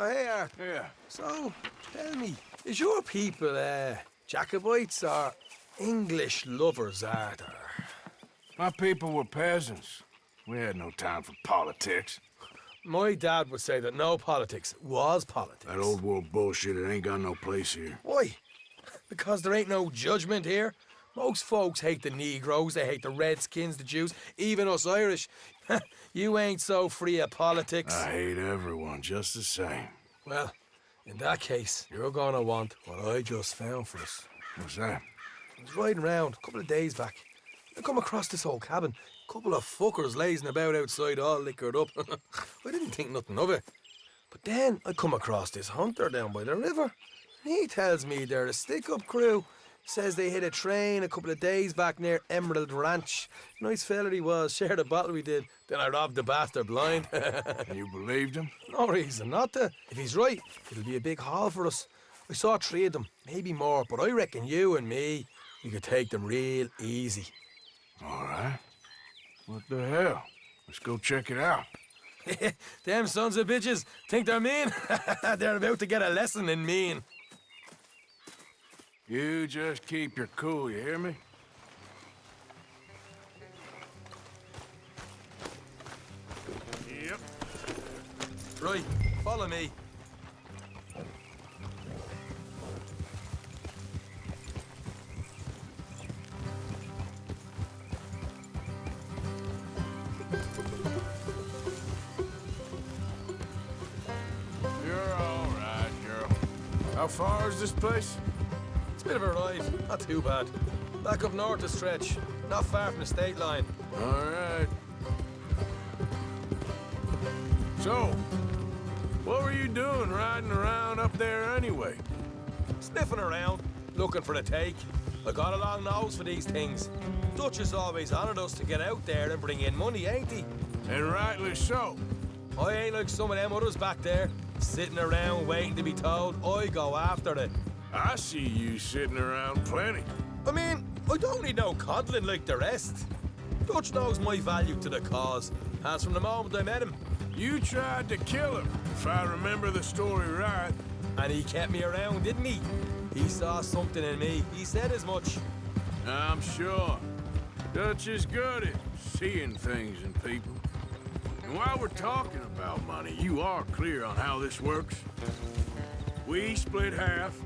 Oh, hey, Art. Yeah. So, tell me, is your people, Jacobites or English lovers, Art? My people were peasants. We had no time for politics. My dad would say that no politics was politics. That old world bullshit, it ain't got no place here. Why? Because there ain't no judgment here. Most folks hate the Negroes, they hate the Redskins, the Jews, even us Irish. You ain't so free of politics. I hate everyone just the same. Well, in that case, you're gonna want what I just found for us. What's that? I was riding around a couple of days back. I come across this old cabin. A couple of fuckers lazing about outside all liquored up. I didn't think nothing of it. But then I come across this hunter down by the river. And he tells me they're a stick-up crew. Says they hit a train a couple of days back near Emerald Ranch. Nice fella he was, shared a bottle we did. Then I robbed the bastard blind. You believed him? No reason not to. If he's right, it'll be a big haul for us. I saw 3 of them, maybe more, but I reckon you and me, we could take them real easy. All right. What the hell? Let's go check it out. Them sons of bitches think they're mean. They're about to get a lesson in mean. You just keep your cool, you hear me? Yep. Right, follow me. You're all right, girl. How far is this place? It's a bit of a ride, not too bad. Back up north a stretch, not far from the state line. All right. So, what were you doing riding around up there anyway? Sniffing around, looking for a take. I got a long nose for these things. Dutch has always honoured us to get out there and bring in money, ain't he? And rightly so. I ain't like some of them others back there, sitting around waiting to be told. I go after it. I see you sitting around plenty. I mean, I don't need no coddling like the rest. Dutch knows my value to the cause, as from the moment I met him. You tried to kill him, if I remember the story right. And he kept me around, didn't he? He saw something in me. He said as much. I'm sure. Dutch is good at seeing things in people. And while we're talking about money, you are clear on how this works. We split half.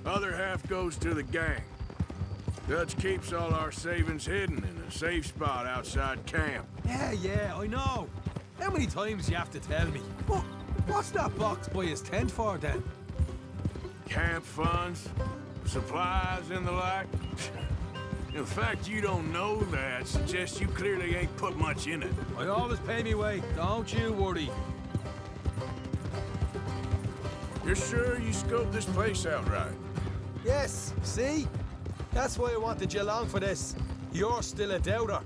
Other half goes to the gang. Dutch keeps all our savings hidden in a safe spot outside camp. Yeah, I know. How many times do you have to tell me? What's that box by his tent for, then? Camp funds, supplies, and the like. The fact you don't know that suggests you clearly ain't put much in it. I always pay me way, don't you worry. You're sure you scoped this place out right? Yes, see? That's why I wanted you along for this. You're still a doubter.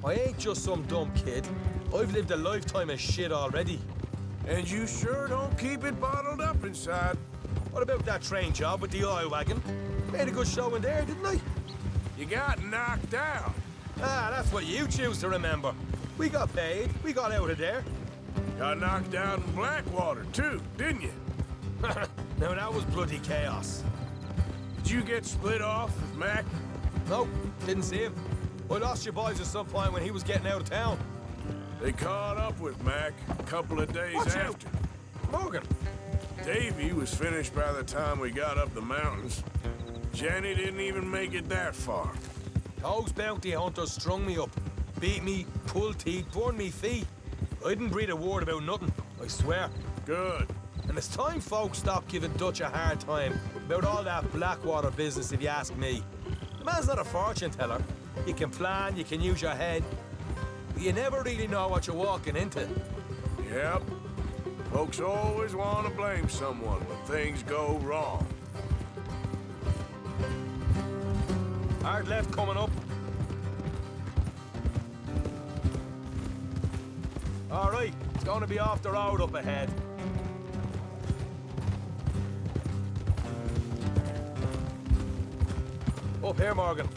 I ain't just some dumb kid. I've lived a lifetime of shit already. And you sure don't keep it bottled up inside. What about that train job with the oil wagon? Made a good show in there, didn't I? You got knocked out. Ah, that's what you choose to remember. We got paid. We got out of there. Got knocked out in Blackwater, too, didn't you? Now, that was bloody chaos. Did you get split off with Mac? Nope, didn't see him. I lost your boys at some point when he was getting out of town. They caught up with Mac a couple of days Watch after. out. Morgan. Davy was finished by the time we got up the mountains. Jenny didn't even make it that far. Those bounty hunters strung me up. Beat me, pulled teeth, burned me feet. I didn't breathe a word about nothing, I swear. Good. And it's time folks stop giving Dutch a hard time about all that Blackwater business, if you ask me. The man's not a fortune teller. You can plan, you can use your head, but you never really know what you're walking into. Yep. Folks always want to blame someone when things go wrong. Hard left coming up. All right, it's going to be off the road up ahead. Up here, Morgan.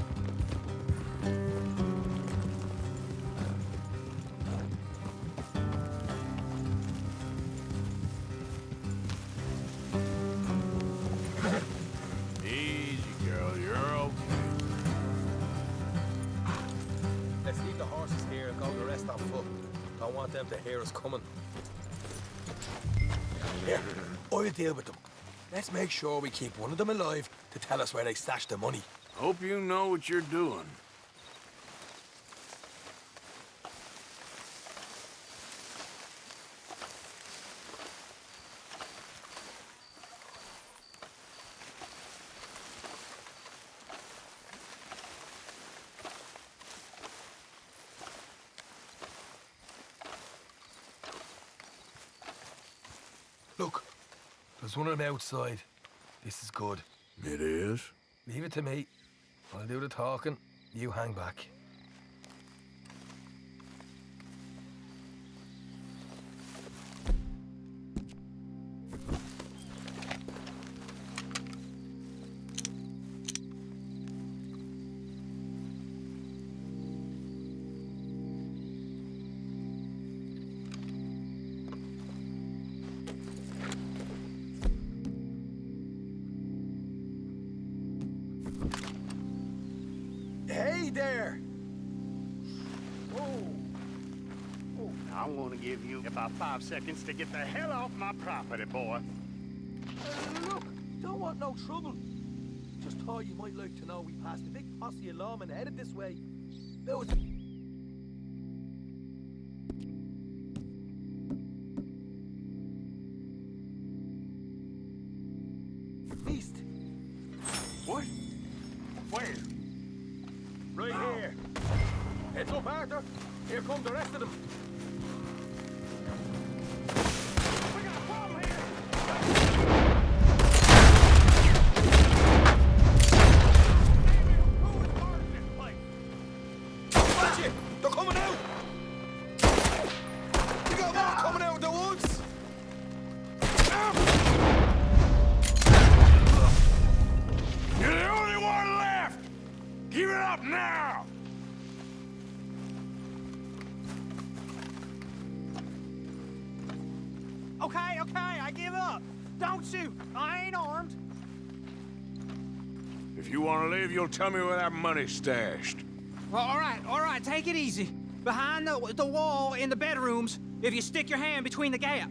don't want them to hear us coming. Here, I'll deal with them. Let's make sure we keep one of them alive to tell us where they stashed the money. Hope you know what you're doing. Look, there's one of them outside. This is good. It is? Leave it to me. I'll do the talking. You hang back. Hey there! I'm gonna give you about 5 seconds to get the hell off my property, boy. Look, don't want no trouble. Just thought you might like to know we passed a big posse of lawmen headed this way. Now it's... East. What? Where? Right here. Heads up, Arthur. Here come the rest of them. We got a problem here! Who is part of this place? Watch it! They're coming out! We got more coming out of the woods! You're the only one left! Give it up now! Okay, I give up. Don't shoot. I ain't armed. If you want to leave, you'll tell me where that money's stashed. Well, all right, take it easy. Behind the wall in the bedrooms, if you stick your hand between the gap.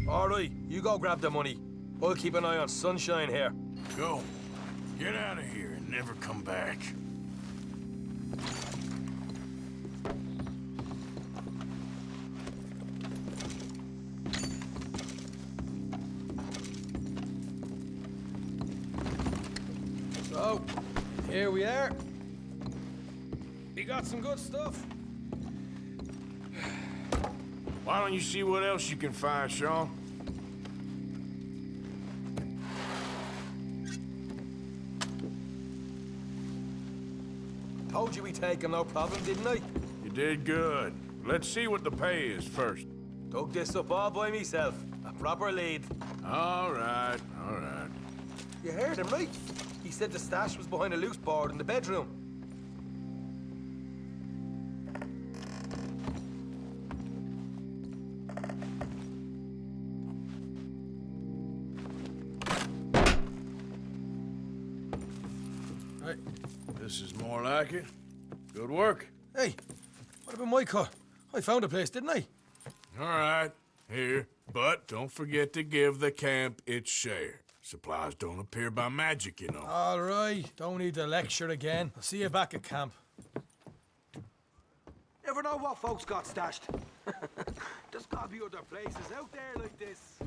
All right, you go grab the money. I'll keep an eye on Sunshine here. Go. Get out of here and never come back. So, here we are. We got some good stuff. Why don't you see what else you can find, Sean? Told you we'd take him, no problem, didn't I? You did good. Let's see what the pay is first. Dug this up all by myself. A proper lead. All right, all right. You heard him, right? He said the stash was behind a loose board in the bedroom. Right. This is more like it. Good work. Hey, what about my car? I found a place, didn't I? All right, here. But don't forget to give the camp its share. Supplies don't appear by magic, you know. All right, don't need to lecture again. I'll see you back at camp. Never know what folks got stashed. There's gotta be other places out there like this.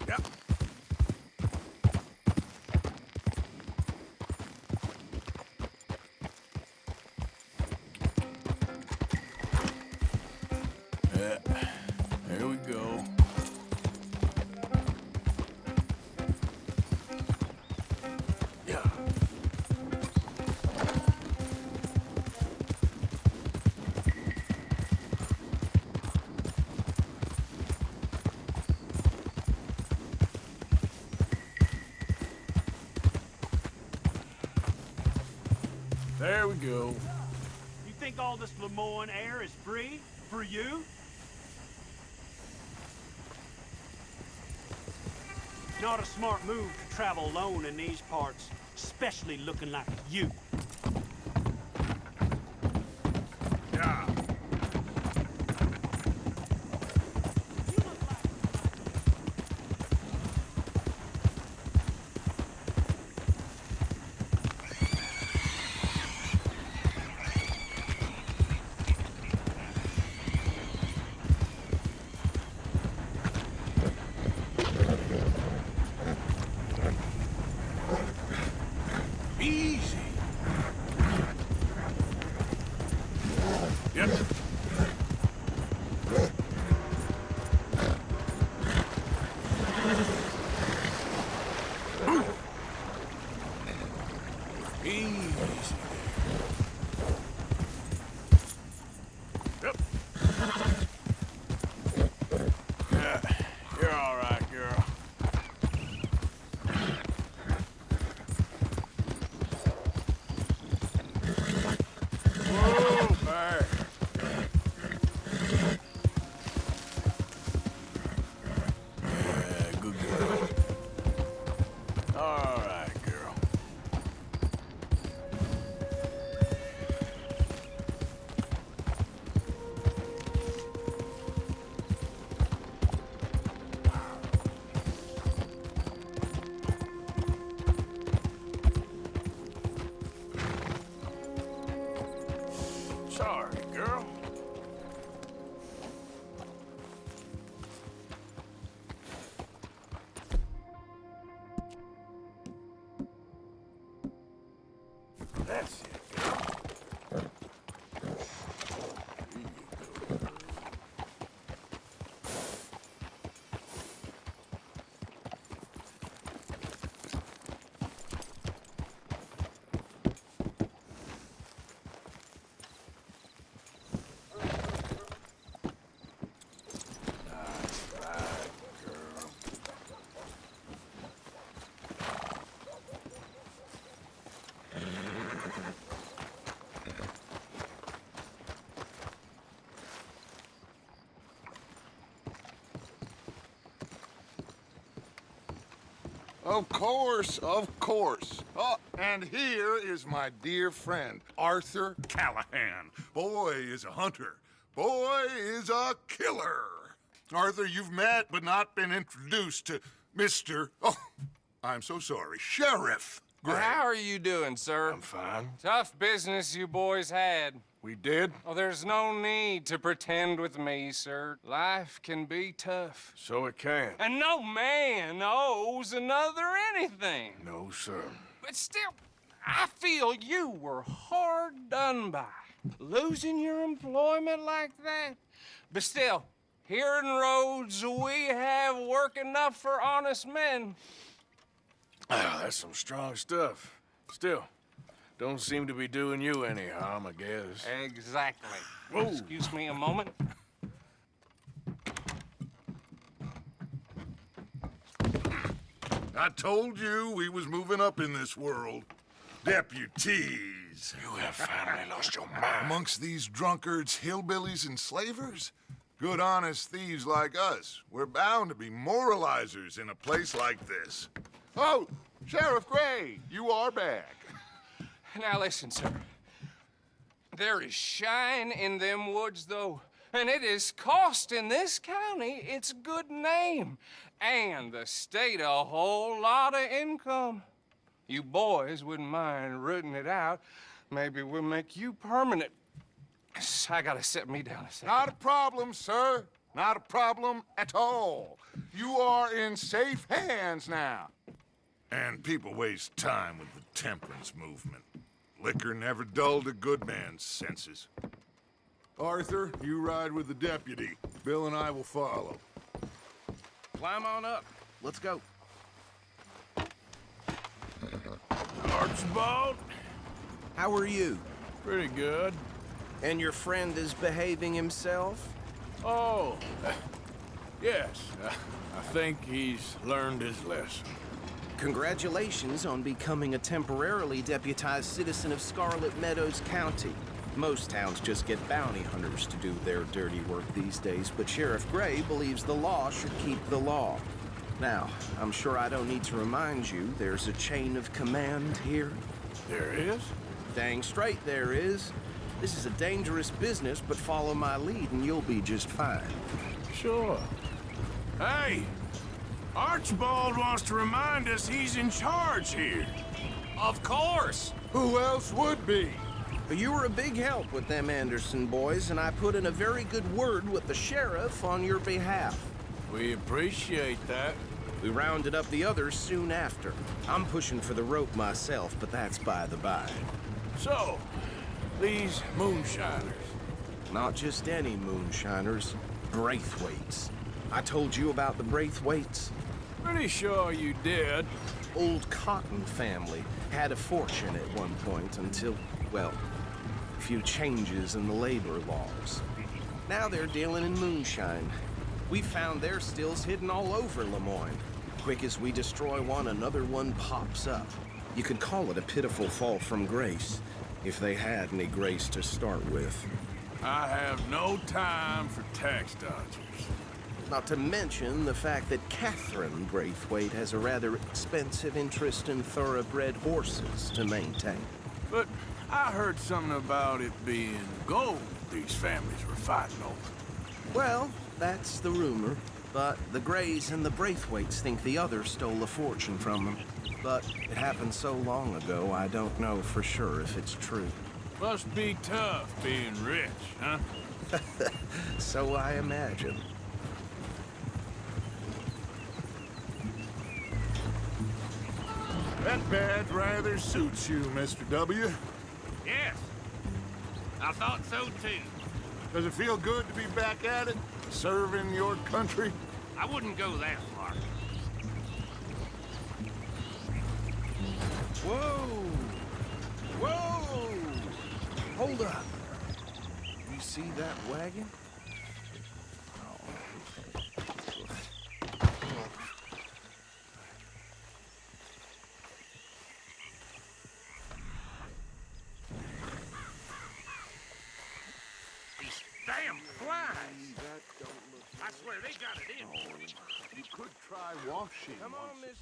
Yeah. Yeah. There we go. Yeah. There we go. You think all this Lemoyne air is free for you? Not a smart move to travel alone in these parts, especially looking like you. Yeah. Easy. Yep. Easy. Yep. Yeah, you're all right, girl. Whoa, back. Yeah, good girl. All right, girl. Sorry, girl. That's it, girl. That's right, girl. Of course, of course. Oh, and here is my dear friend, Arthur Callahan. Boy is a hunter. Boy is a killer. Arthur, you've met but not been introduced to Mr. Oh, I'm so sorry, Sheriff Gray. How are you doing, sir? I'm fine. Tough business you boys had. We did? Oh, there's no need to pretend with me, sir. Life can be tough. So it can. And no man owes another anything. No, sir. But still, I feel you were hard done by. Losing your employment like that. But still, here in Rhodes, we have work enough for honest men. Ah, that's some strong stuff. Still, don't seem to be doing you any harm, I guess. Exactly. Whoa. Excuse me a moment. I told you we was moving up in this world. Deputies. You have finally lost your mind. Amongst these drunkards, hillbillies, and slavers, good honest thieves like us, we're bound to be moralizers in a place like this. Oh, Sheriff Gray, you are back. Now listen, sir. There is shine in them woods, though, and it is costing this county its good name and the state a whole lot of income. You boys wouldn't mind rooting it out. Maybe we'll make you permanent. I gotta set me down a second. Not a problem, sir. Not a problem at all. You are in safe hands now. And people waste time with the temperance movement. Liquor never dulled a good man's senses. Arthur, you ride with the deputy. Bill and I will follow. Climb on up. Let's go. Archibald? How are you? Pretty good. And your friend is behaving himself? Oh, yes. I think he's learned his lesson. Congratulations on becoming a temporarily deputized citizen of Scarlett Meadows County. Most towns just get bounty hunters to do their dirty work these days, but Sheriff Gray believes the law should keep the law. Now, I'm sure I don't need to remind you there's a chain of command here. There is? Dang straight there is. This is a dangerous business, but follow my lead and you'll be just fine. Sure. Hey! Archibald wants to remind us he's in charge here. Of course. Who else would be? You were a big help with them Anderson boys, and I put in a very good word with the sheriff on your behalf. We appreciate that. We rounded up the others soon after. I'm pushing for the rope myself, but that's by the by. So, these moonshiners. Not just any moonshiners, Braithwaites. I told you about the Braithwaites? Pretty sure you did. Old Cotton family had a fortune at one point until, well, a few changes in the labor laws. Now they're dealing in moonshine. We found their stills hidden all over Lemoyne. Quick as we destroy one, another one pops up. You could call it a pitiful fall from grace, if they had any grace to start with. I have no time for tax dodgers. Not to mention the fact that Catherine Braithwaite has a rather expensive interest in thoroughbred horses to maintain. But I heard something about it being gold these families were fighting over. Well, that's the rumor. But the Grays and the Braithwaites think the other stole a fortune from them. But it happened so long ago, I don't know for sure if it's true. Must be tough being rich, huh? So I imagine. That badge rather suits you, Mr. W. Yes. I thought so, too. Does it feel good to be back at it? Serving your country? I wouldn't go that far. Whoa! Whoa! Hold up. You see that wagon? These damn flies! I swear they got it in. You could try washing. Come on, miss.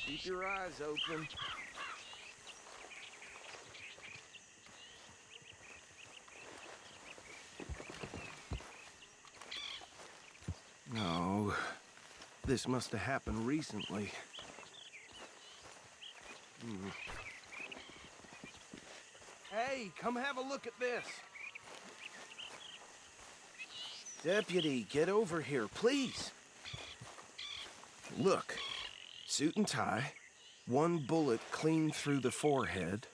Keep your eyes open. No, this must have happened recently. Hey, come have a look at this. Deputy, get over here, please. Look, suit and tie, one bullet clean through the forehead.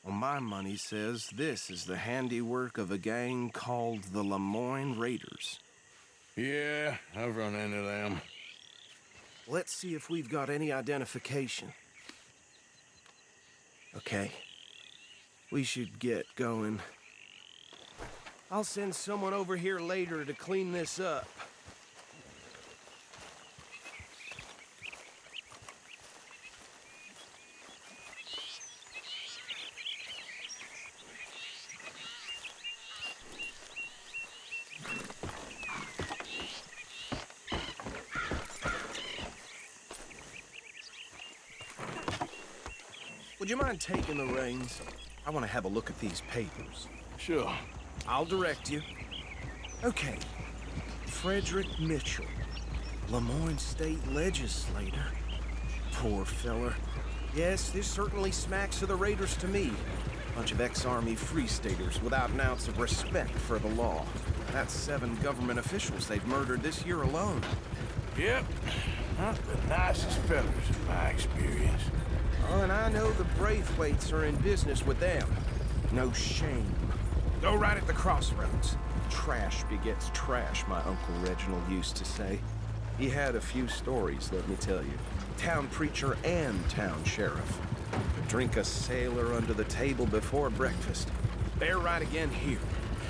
Well, my money says this is the handiwork of a gang called the Lemoyne Raiders. Yeah, I've run into them. Let's see if we've got any identification. Okay. We should get going. I'll send someone over here later to clean this up. Would you mind taking the reins? I want to have a look at these papers. Sure. I'll direct you. Okay. Frederick Mitchell, Lemoyne State Legislator. Poor feller. Yes, this certainly smacks of the Raiders to me. Bunch of ex-army free staters without an ounce of respect for the law. That's 7 government officials they've murdered this year alone. Yep. Not the nicest fellas in my experience. Oh, and I know the Braithwaites are in business with them. No shame. Go right at the crossroads. Trash begets trash, my Uncle Reginald used to say. He had a few stories, let me tell you. Town preacher and town sheriff. Drink a sailor under the table before breakfast. They're right again here.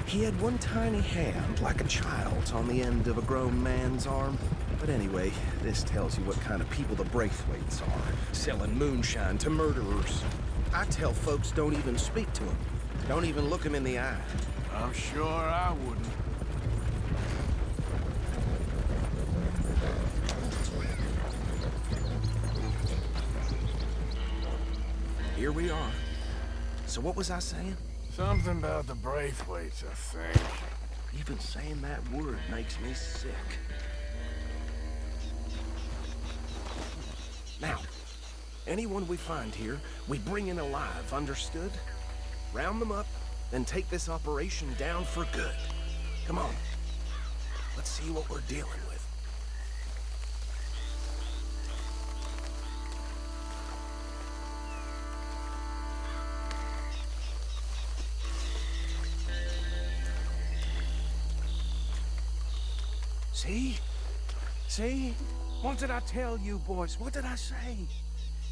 He had one tiny hand, like a child's, on the end of a grown man's arm. But anyway, this tells you what kind of people the Braithwaites are. Selling moonshine to murderers. I tell folks don't even speak to them. Don't even look them in the eye. I'm sure I wouldn't. Here we are. So what was I saying? Something about the Braithwaites, I think. Even saying that word makes me sick. Now, anyone we find here, we bring in alive, understood? Round them up, then take this operation down for good. Come on. Let's see what we're dealing with. See? See? What did I tell you, boys? What did I say?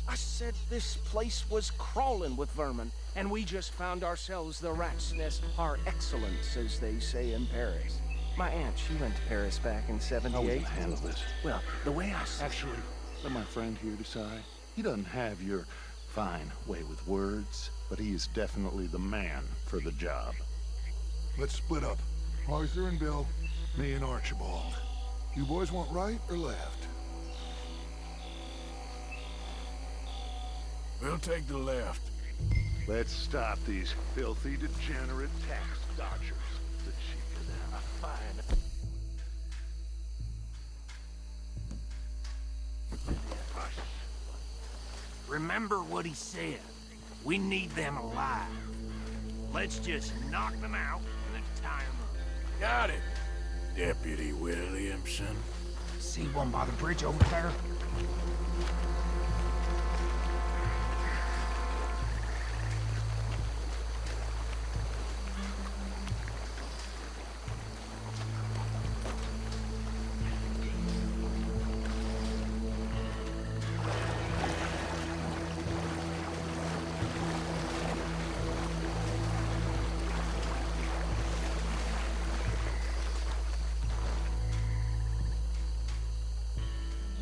I said this place was crawling with vermin, and we just found ourselves the rat's nest par excellence, as they say in Paris. My aunt, she went to Paris back in '78. How are we gonna handle this? Well, the way I see Actually, let my friend here decide. He doesn't have your fine way with words, but he is definitely the man for the job. Let's split up. Arthur and Bill, me and Archibald. You boys want right or left? We'll take the left. Let's stop these filthy, degenerate tax dodgers. The cheek of them. A fine. Remember what he said. We need them alive. Let's just knock them out and then tie them up. Got it, Deputy Williamson. See one by the bridge over there?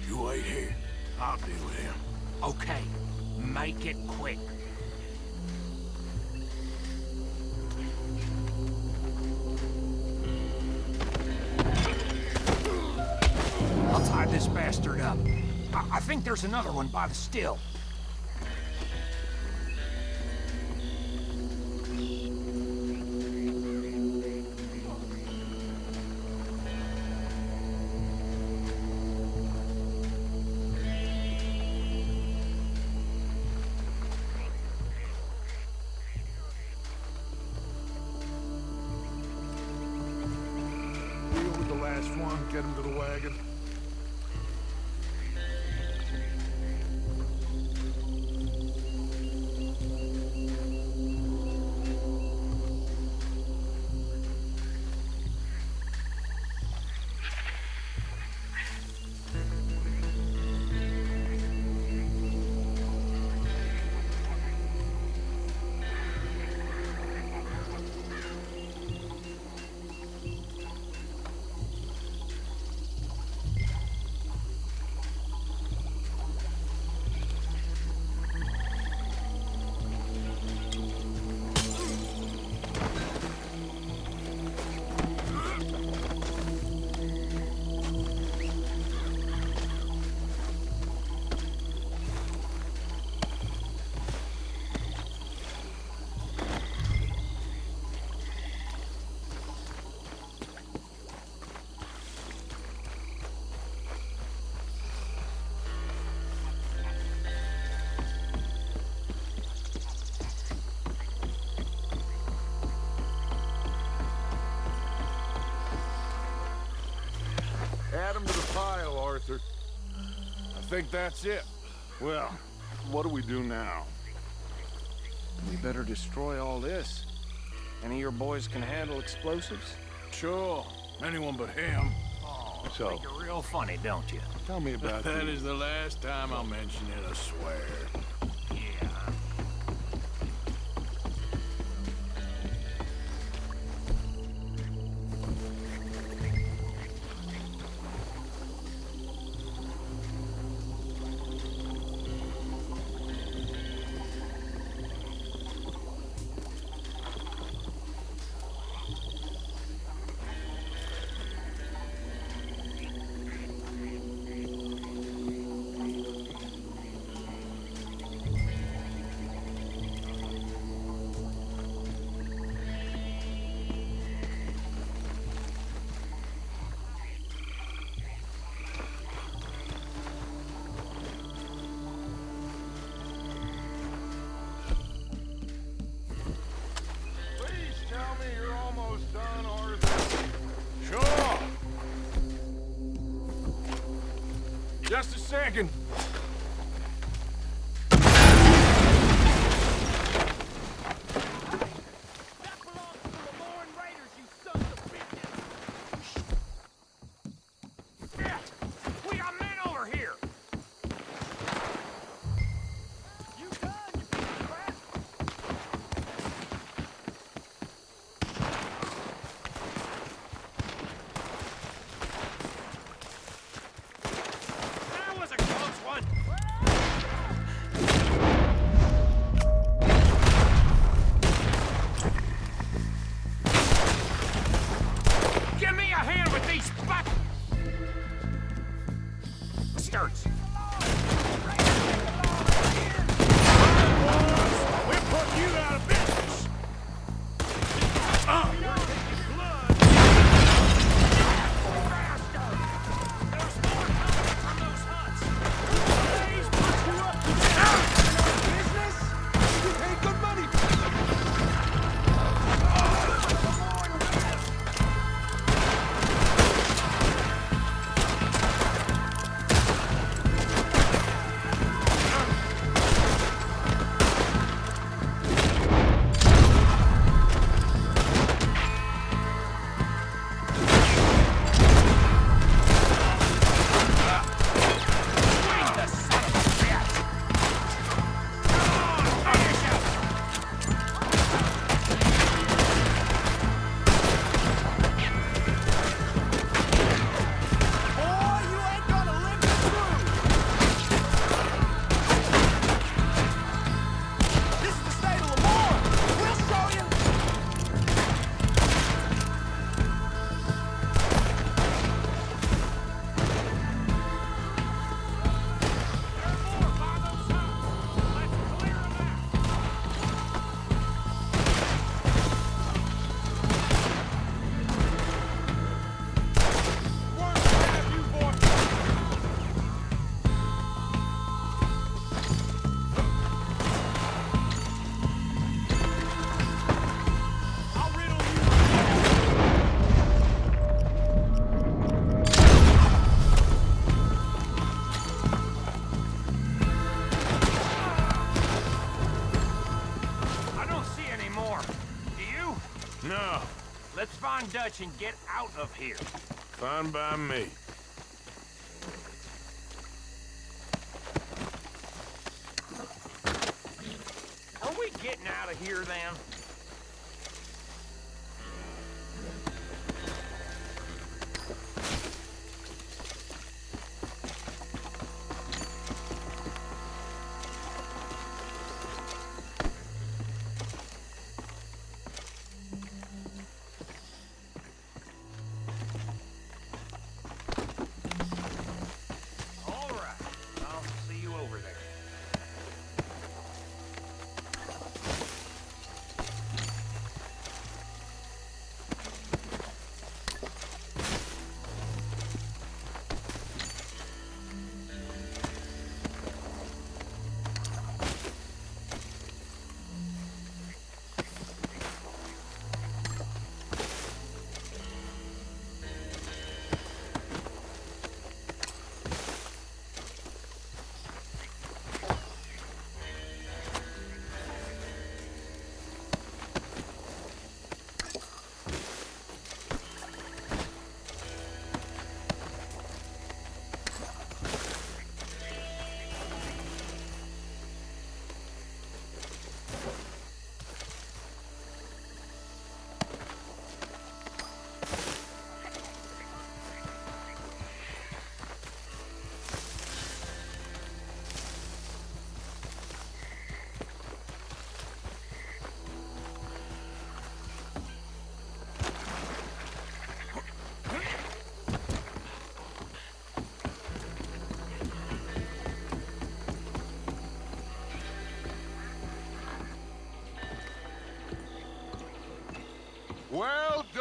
You wait here. I'll deal with him. Okay, make it quick. I'll tie this bastard up. I think there's another one by the still. Deal with the last one, get him to the wagon. Arthur. I think that's it. Well, what do we do now? We better destroy all this. Any of your boys can handle explosives? Sure. Anyone but him. Oh, So- think you're real funny, don't you? Tell me about That the... is the last time I'll mention it, I swear. Yeah. Please tell me you're almost done, Arthur. Sure. Just a second. That belongs to the Lauren Raiders, you sons of bitches! Yeah! We got men over here! You done, you piece of crap? That was a close one! Give me a hand with these bastards! We're putting you out of business. No. Let's find Dutch and get out of here. Fine by me. Are we getting out of here then? All right. I'll see you over there.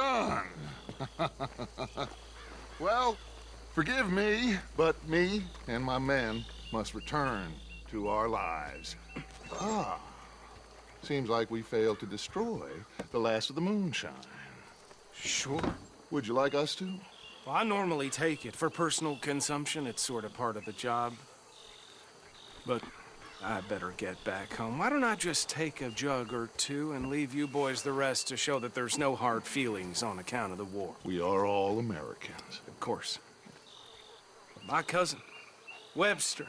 done. Well, forgive me, but me and my men must return to our lives. Ah, seems like we failed to destroy the last of the moonshine. Sure. Would you like us to? Well, I normally take it. For personal consumption, it's sort of part of the job. But I better get back home. Why don't I just take a jug or two and leave you boys the rest to show that there's no hard feelings on account of the war? We are all Americans. Of course. My cousin, Webster,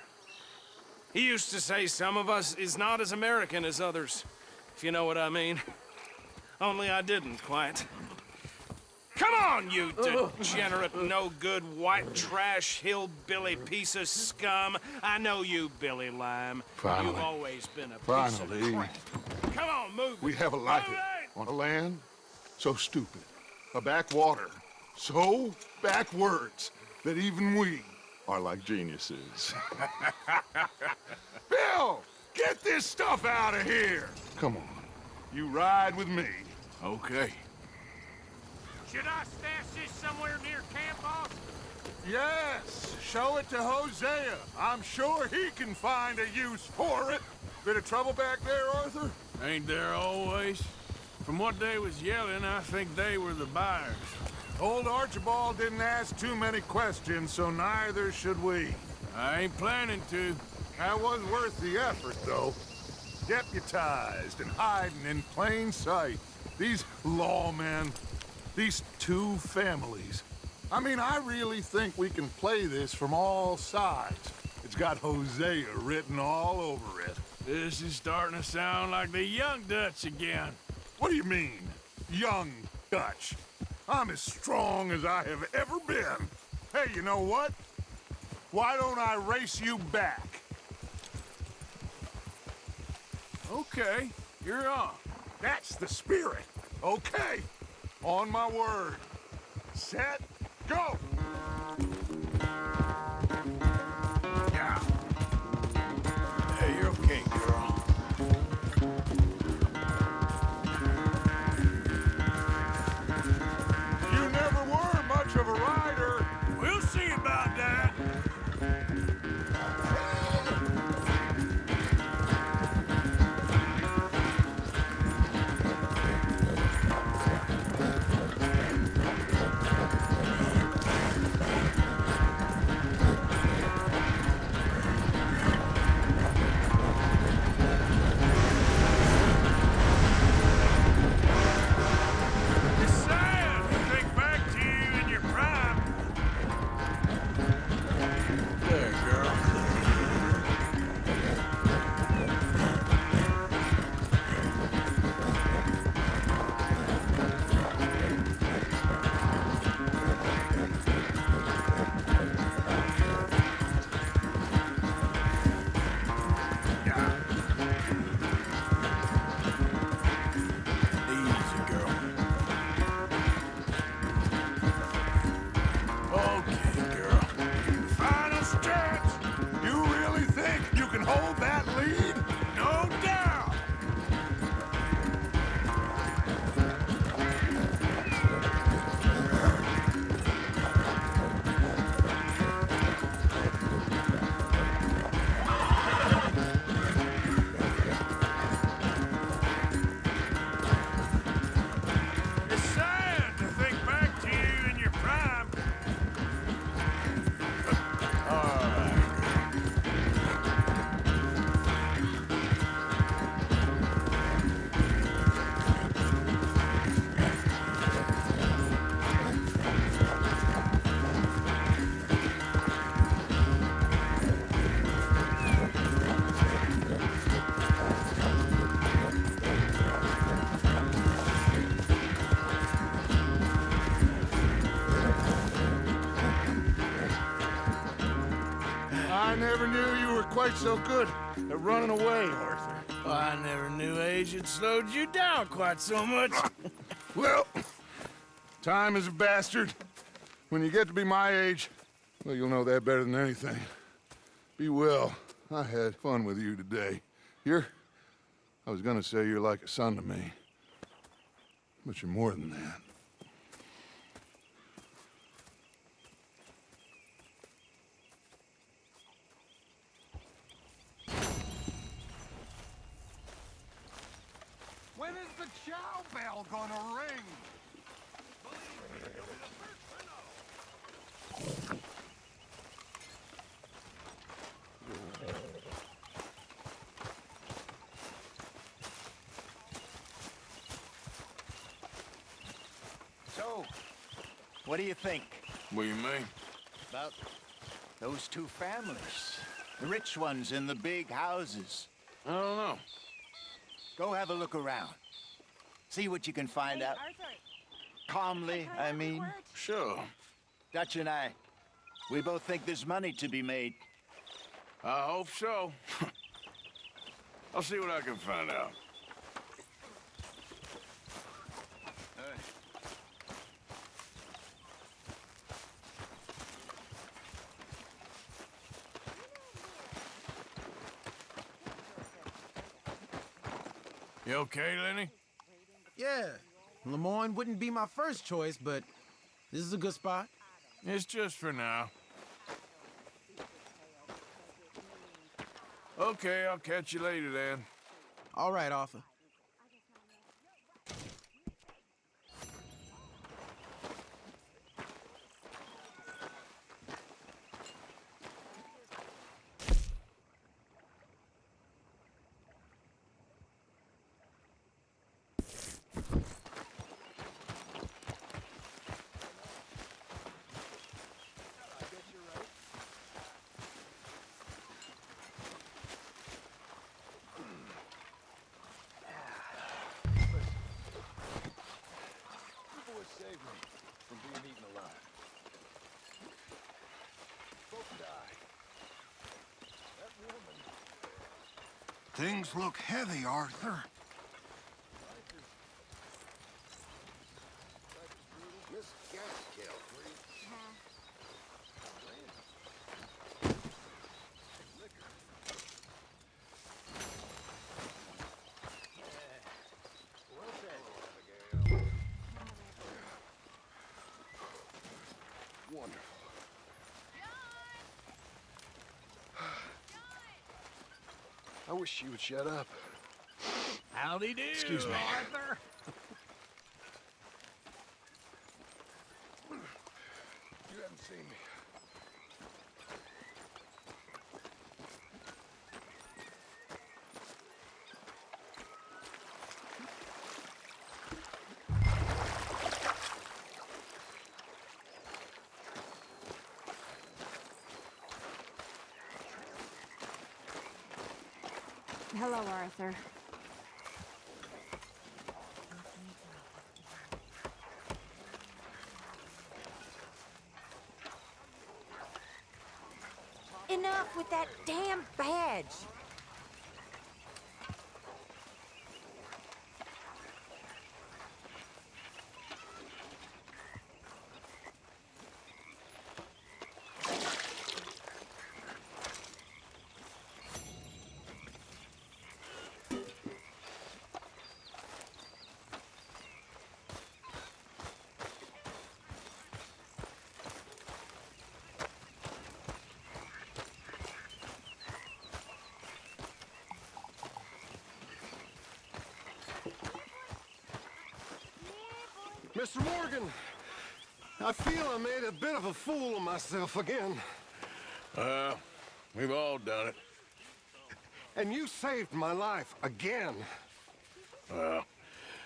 he used to say some of us is not as American as others, if you know what I mean. Only I didn't quite. Come on, you degenerate, no-good, white trash, hillbilly piece of scum. I know you, Billy Lime. Finally. You've always been a piece of crap. Come on, move it. We have a life Move it! on a land so stupid, a backwater so backwards that even we are like geniuses. Bill, get this stuff out of here. Come on, you ride with me. Okay. Should I stash this somewhere near camp, boss? Yes, show it to Hosea. I'm sure he can find a use for it. Bit of trouble back there, Arthur? Ain't there always? From what they was yelling, I think they were the buyers. Old Archibald didn't ask too many questions, so neither should we. I ain't planning to. That was worth the effort, though. Deputized and hiding in plain sight. These lawmen, these two families. I mean, I really think we can play this from all sides. It's got Hosea written all over it. This is starting to sound like the Young Dutch again. What do you mean, young Dutch? I'm as strong as I have ever been. Hey, you know what? Why don't I race you back? Okay, you're on. That's the spirit. Okay, on my word. Set, go! Yeah. Hey, you're okay, girl. You never were much of a rider. We'll see about that. I never knew you were quite so good at running away, Arthur. I never knew age had slowed you down quite so much. Well, time is a bastard. When you get to be my age, well, you'll know that better than anything. Be well. I had fun with you today. I was gonna say you're like a son to me. But you're more than that. chow bell gonna ring? So, what do you think What do you mean? about those two families? The rich ones in the big houses. I don't know. Go have a look around. See what you can find out. Calmly, I mean. Sure. Dutch and I, we both think there's money to be made. I hope so. I'll see what I can find out. You okay, Lenny? Yeah, Lemoyne wouldn't be my first choice, but this is a good spot. It's just for now. Okay, I'll catch you later then. All right, Arthur. Things look heavy, Arthur. Miss Gaskell, please. Wonderful. I wish you would shut up. Howdy do, Excuse me. Arthur. You haven't seen me. Hello, Arthur. Enough with that damn badge! Mr. Morgan, I feel I made a bit of a fool of myself again. We've all done it. And you saved my life again. Well,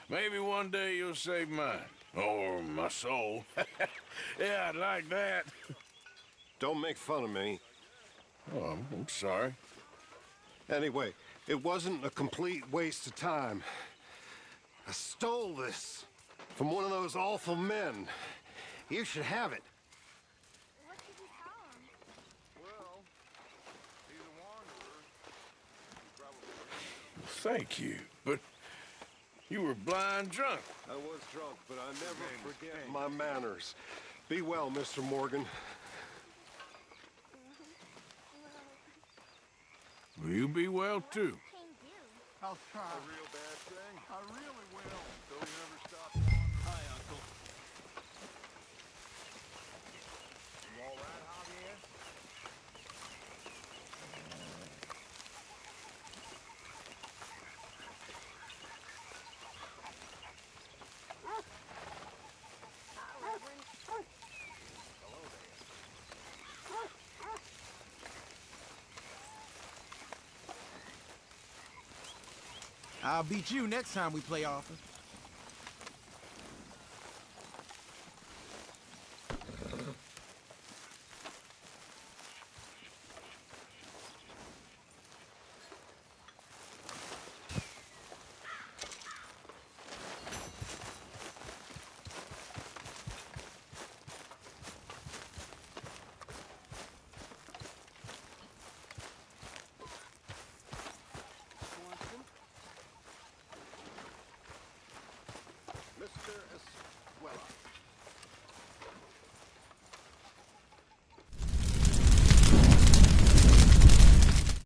maybe one day you'll save mine. Or my soul. Yeah, I'd like that. Don't make fun of me. Oh, I'm sorry. Anyway, it wasn't a complete waste of time. I stole this from one of those awful men. You should have it. What did you tell him? Well, he's a wanderer. Thank you, but you were blind drunk. I was drunk, but I never forget my manners. Be well, Mr. Morgan. Will you be well, too? I'll try. A real bad thing? I really will. Though he never stopped. Hi, Uncle. You all right, Javier? I'll beat you next time we play Arthur.